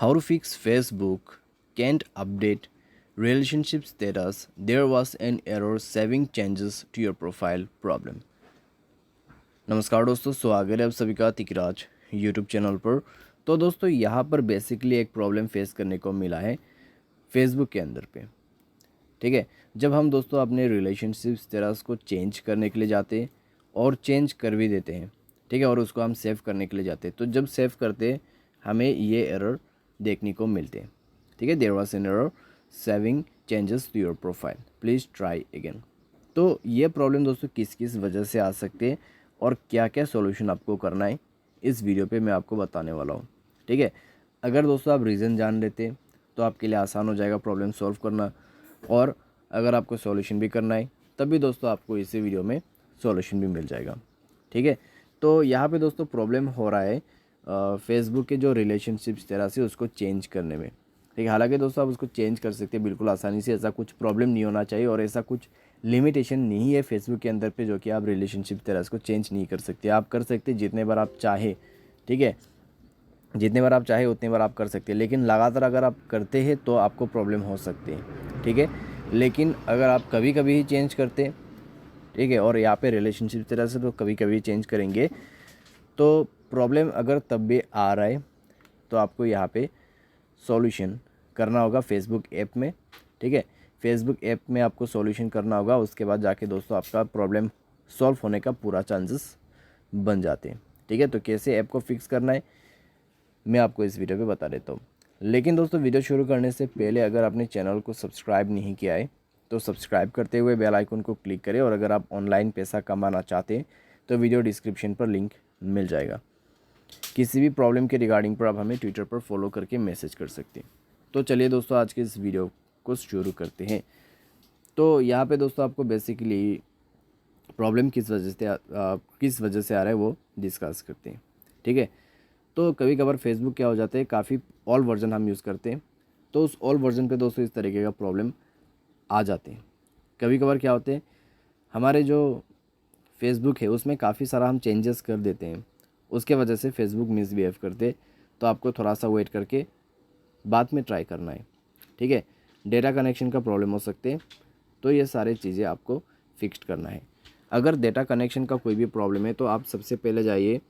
How to fix Facebook can't update relationship status. There was an error saving changes to your profile problem. नमस्कार दोस्तों, स्वागत है आप सभी का तिकराज यूट्यूब चैनल पर। तो दोस्तों यहाँ पर बेसिकली एक प्रॉब्लम फेस करने को मिला है फेसबुक के अंदर पे। ठीक है, जब हम दोस्तों अपने रिलेशनशिप स्टेटस को चेंज करने के लिए जाते हैं और चेंज कर भी देते हैं, ठीक है, और उसको हम सेव करने के लिए जाते हैं, तो जब सेव करते हैं हमें ये एरर देखने को मिलते हैं। ठीक है, there was an error saving changes to your profile, please try again. तो ये प्रॉब्लम दोस्तों किस किस वजह से आ सकते हैं और क्या क्या सॉल्यूशन आपको करना है इस वीडियो पे मैं आपको बताने वाला हूँ। ठीक है, अगर दोस्तों आप रीज़न जान लेते तो आपके लिए आसान हो जाएगा प्रॉब्लम सॉल्व करना, और अगर आपको सॉल्यूशन भी करना है तब भी दोस्तों आपको इसी वीडियो में सॉल्यूशन भी मिल जाएगा। ठीक है, तो यहाँ पे दोस्तों प्रॉब्लम हो रहा है फेसबुक के जो रिलेशनशिप्स तरह से उसको चेंज करने में। ठीक है, हालांकि दोस्तों आप उसको चेंज कर सकते हैं बिल्कुल आसानी से, ऐसा कुछ प्रॉब्लम नहीं होना चाहिए और ऐसा कुछ लिमिटेशन नहीं है फेसबुक के अंदर पे जो कि आप रिलेशनशिप तरह को चेंज नहीं कर सकते। आप कर सकते जितने बार आप चाहे, ठीक है, जितने बार आप चाहे उतने बार आप कर सकते हैं, लेकिन लगातार अगर आप करते हैं तो आपको प्रॉब्लम हो सकती है। ठीक है, लेकिन अगर आप कभी कभी ही चेंज करते, ठीक है, और यहाँ पे रिलेशनशिप तरह से तो कभी कभी चेंज करेंगे, तो प्रॉब्लम अगर तब भी आ रहा है तो आपको यहाँ पे सॉल्यूशन करना होगा फेसबुक ऐप में। ठीक है, फेसबुक ऐप में आपको सॉल्यूशन करना होगा, उसके बाद जाके दोस्तों आपका प्रॉब्लम सॉल्व होने का पूरा चांसेस बन जाते हैं। ठीक है, तो कैसे ऐप को फिक्स करना है मैं आपको इस वीडियो पे बता देता हूँ। लेकिन दोस्तों वीडियो शुरू करने से पहले अगर आपने चैनल को सब्सक्राइब नहीं किया है तो सब्सक्राइब करते हुए बेल आइकन को क्लिक करें, और अगर आप ऑनलाइन पैसा कमाना चाहते हैं तो वीडियो डिस्क्रिप्शन पर लिंक मिल जाएगा। किसी भी प्रॉब्लम के रिगार्डिंग पर आप हमें ट्विटर पर फॉलो करके मैसेज कर सकते हैं। तो चलिए दोस्तों आज के इस वीडियो को शुरू करते हैं। तो यहाँ पे दोस्तों आपको बेसिकली प्रॉब्लम किस वजह से आ रहा है वो डिस्कस करते हैं। ठीक है, तो कभी कभार फेसबुक क्या हो जाता है, काफ़ी ऑल वर्जन हम यूज़ करते हैं, तो उस ऑल वर्जन पे दोस्तों इस तरीके का प्रॉब्लम आ जाते हैं। कभी कभार क्या होते हैं, हमारे जो फेसबुक है उसमें काफ़ी सारा हम चेंजेस कर देते हैं, उसके वजह से फेसबुक मिसबिहेव करते, तो आपको थोड़ा सा वेट करके बाद में ट्राई करना है। ठीक है, डेटा कनेक्शन का प्रॉब्लम हो सकते हैं, तो ये सारी चीज़ें आपको फिक्स करना है। अगर डेटा कनेक्शन का कोई भी प्रॉब्लम है तो आप सबसे पहले जाइए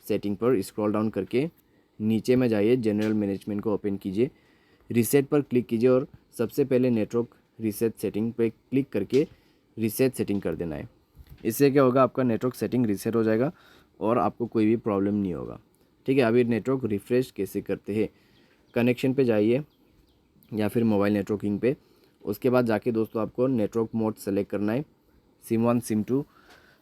सेटिंग पर, स्क्रॉल डाउन करके नीचे में जाइए, जनरल मैनेजमेंट को ओपन कीजिए, रीसेट पर क्लिक कीजिए और सबसे पहले नेटवर्क रीसेट सेटिंग पे क्लिक करके रीसेट सेटिंग कर देना है। इससे क्या होगा, आपका नेटवर्क सेटिंग रीसेट हो जाएगा और आपको कोई भी प्रॉब्लम नहीं होगा। ठीक है, अभी नेटवर्क रिफ़्रेश कैसे करते हैं, कनेक्शन पे जाइए या फिर मोबाइल नेटवर्किंग पे, उसके बाद जाके दोस्तों आपको नेटवर्क मोड सेलेक्ट करना है, सिम 1 सिम 2।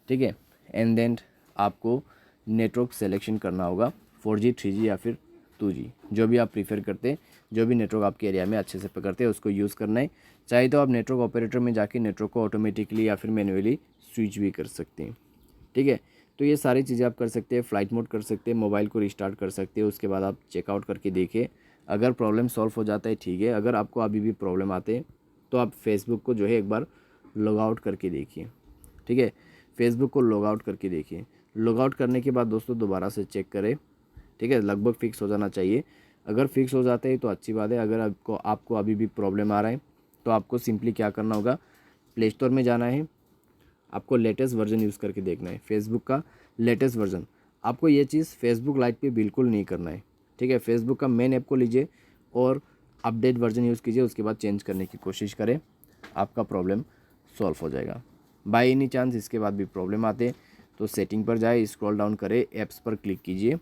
ठीक है, एंड देन आपको नेटवर्क सिलेक्शन करना होगा 4G 3G या फिर 2G, जो भी आप प्रीफर करते हैं, जो भी नेटवर्क आपके एरिया में अच्छे से पकड़ते हैं उसको यूज़ करना है। चाहे तो आप नेटवर्क ऑपरेटर में जाके नेटवर्क को ऑटोमेटिकली या फिर मैन्युअली स्विच भी कर सकते हैं। ठीक है, तो ये सारी चीज़ें आप कर सकते हैं, फ्लाइट मोड कर सकते हैं, मोबाइल को रिस्टार्ट कर सकते हैं, उसके बाद आप चेकआउट करके देखिए, अगर प्रॉब्लम सॉल्व हो जाता है ठीक है, अगर आपको अभी भी प्रॉब्लम आते हैं तो आप फेसबुक को जो है एक बार लॉग आउट करके देखिए। ठीक है, फेसबुक को लॉग आउट करके देखिए, लॉग आउट करने के बाद दोस्तों दोबारा से चेक करें। ठीक है, लगभग फिक्स हो जाना चाहिए, अगर फिक्स हो जाता है तो अच्छी बात है। अगर आपको अभी भी प्रॉब्लम आ रहा है तो आपको सिंपली क्या करना होगा, प्ले स्टोर में जाना है, आपको लेटेस्ट वर्जन यूज़ करके देखना है, फेसबुक का लेटेस्ट वर्जन। आपको ये चीज़ फेसबुक लाइट पे बिल्कुल नहीं करना है। ठीक है, फेसबुक का मेन ऐप को लीजिए और अपडेट वर्जन यूज़ कीजिए, उसके बाद चेंज करने की कोशिश करें, आपका प्रॉब्लम सॉल्व हो जाएगा। बाई एनी चांस इसके बाद भी प्रॉब्लम आते तो सेटिंग पर जाए, स्क्रॉल डाउन करें, ऐप्स पर क्लिक कीजिए,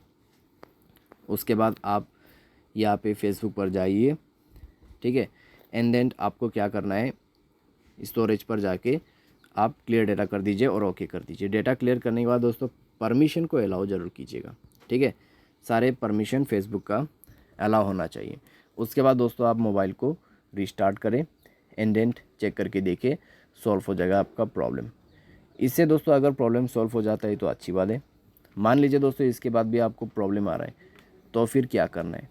उसके बाद आप यहाँ पे फेसबुक पर जाइए। ठीक है, एंड देन आपको क्या करना है, स्टोरेज पर जाके आप क्लियर डेटा कर दीजिए और ओके कर दीजिए। डेटा क्लियर करने के बाद दोस्तों परमिशन को अलाउ ज़रूर कीजिएगा। ठीक है, सारे परमिशन फेसबुक का अलाउ होना चाहिए। उसके बाद दोस्तों आप मोबाइल को रिस्टार्ट करें, एंड देन चेक करके देखिए, सॉल्व हो जाएगा आपका प्रॉब्लम। इससे दोस्तों अगर प्रॉब्लम सॉल्व हो जाता है तो अच्छी बात है। मान लीजिए दोस्तों इसके बाद भी आपको प्रॉब्लम आ रहा है तो फिर क्या करना है,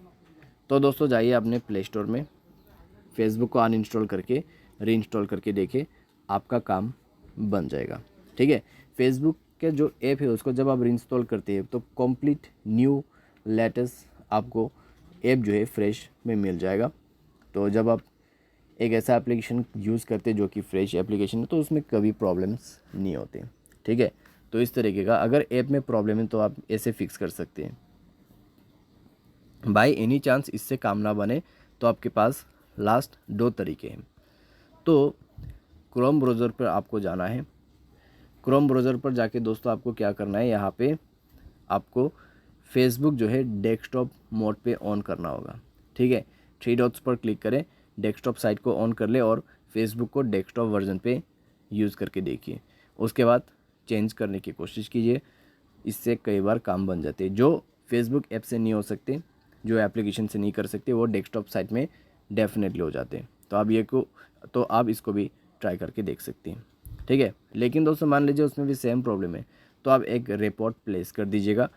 तो दोस्तों जाइए अपने प्ले स्टोर में, फेसबुक को अनइंस्टॉल करके रीइंस्टॉल करके देखिए, आपका काम बन जाएगा। ठीक है, फेसबुक के जो ऐप है उसको जब आप रीइंस्टॉल करते हैं तो कंप्लीट न्यू लेटेस्ट आपको ऐप जो है फ्रेश में मिल जाएगा। तो जब आप एक ऐसा एप्लीकेशन यूज़ करते जो कि फ्रेश एप्लीकेशन है तो उसमें कभी प्रॉब्लम्स नहीं होते। ठीक है, तो इस तरीके का अगर ऐप में प्रॉब्लम है तो आप ऐसे फिक्स कर सकते हैं। बाय एनी चांस इससे काम ना बने तो आपके पास लास्ट 2 तरीके हैं। तो क्रोम ब्राउज़र पर आपको जाना है। क्रोम ब्राउज़र पर जाके दोस्तों आपको क्या करना है, यहाँ पे आपको फेसबुक जो है डेस्कटॉप मोड पे ऑन करना होगा। ठीक है, 3 डॉट्स पर क्लिक करें, डेस्कटॉप साइट को ऑन कर ले और फेसबुक को डेस्कटॉप वर्जन पे यूज़ करके देखिए। उसके बाद चेंज करने की कोशिश कीजिए, इससे कई बार काम बन जाते हैं। जो फेसबुक ऐप से नहीं हो सकते, जो एप्लीकेशन से नहीं कर सकते, वो डेस्कटॉप साइट में डेफिनेटली हो जाते हैं। तो आप इसको भी ट्राई करके देख सकते हैं। ठीक है, लेकिन दोस्तों मान लीजिए उसमें भी सेम प्रॉब्लम है तो आप एक रिपोर्ट प्लेस कर दीजिएगा।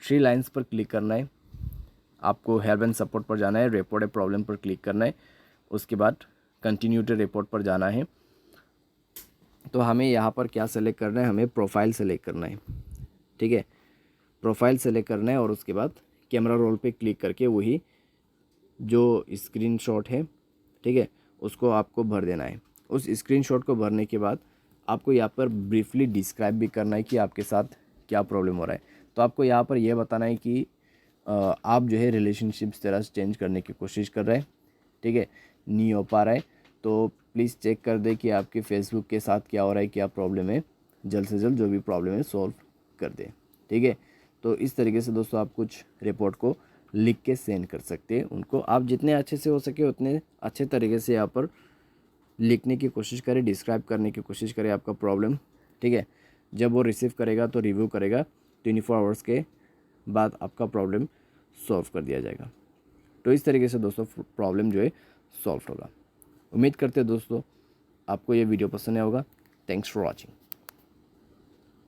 3 लाइन्स पर क्लिक करना है, आपको हेल्प एंड सपोर्ट पर जाना है, रिपोर्ट ए प्रॉब्लम पर क्लिक करना है, उसके बाद कंटिन्यू टू रिपोर्ट पर जाना है। तो हमें यहाँ पर क्या सेलेक्ट करना है, हमें प्रोफाइल सेलेक्ट करना है। ठीक है, प्रोफाइल सेलेक्ट करना है और उसके बाद कैमरा रोल पे क्लिक करके वही जो स्क्रीनशॉट है, ठीक है, उसको आपको भर देना है। उस स्क्रीनशॉट को भरने के बाद आपको यहाँ पर ब्रीफली डिस्क्राइब भी करना है कि आपके साथ क्या प्रॉब्लम हो रहा है। तो आपको यहाँ पर यह बताना है कि आप जो है रिलेशनशिप्स तरह से चेंज करने की कोशिश कर रहे हैं, ठीक है, नहीं हो पा रहा है, तो प्लीज़ चेक कर दे कि आपके फेसबुक के साथ क्या हो रहा है, क्या प्रॉब्लम है, जल्द से जल्द जो भी प्रॉब्लम है सॉल्व कर दे। ठीक है, तो इस तरीके से दोस्तों आप कुछ रिपोर्ट को लिख के सेंड कर सकते हैं उनको। आप जितने अच्छे से हो सके उतने अच्छे तरीके से यहाँ पर लिखने की कोशिश करें, डिस्क्राइब करने की कोशिश करें आपका प्रॉब्लम। ठीक है, जब वो रिसीव करेगा तो रिव्यू करेगा, 24 आवर्स के बाद आपका प्रॉब्लम सॉल्व कर दिया जाएगा। तो इस तरीके से दोस्तों प्रॉब्लम जो है सॉल्व होगा। उम्मीद करते हैं दोस्तों आपको ये वीडियो पसंद आया होगा। Thanks for watching.